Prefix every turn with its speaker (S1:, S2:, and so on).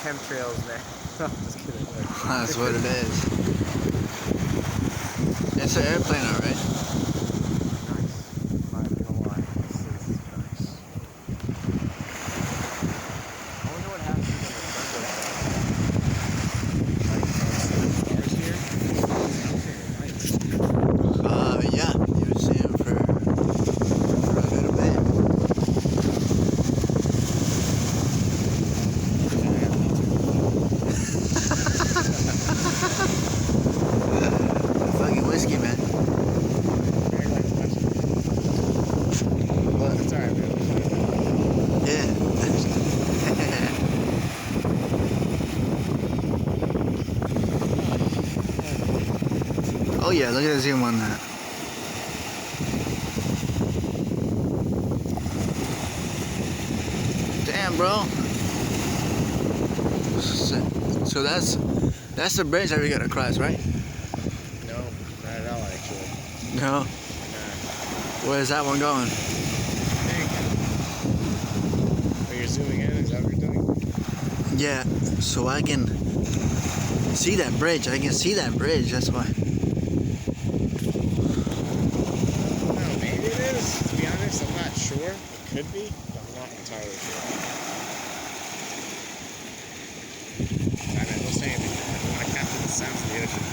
S1: chemtrails, man. No, I'm just kidding.
S2: That's what it is. It's an airplane, alright.
S1: Nice. I'm not gonna lie. This is nice. I wonder what happens when the sun goes down. Like, stars here?
S2: Yeah, you would see him for a little bit. Fucking whiskey, man. What?
S1: It's alright, man.
S2: Yeah. Oh yeah, look at the zoom on that. Damn, bro. So that's the bridge that we gotta cross, right?
S1: No, not at all, actually.
S2: No.
S1: Nah.
S2: Where's that one going?
S1: Oh, you're zooming in? Is that what you're doing?
S2: Yeah, so I can see that bridge. I can see that bridge, that's why.
S1: No, maybe it is. To be honest, I'm not sure. It could be, but I'm not entirely sure. I mean, don't say anything. I want to capture the sounds of the ocean.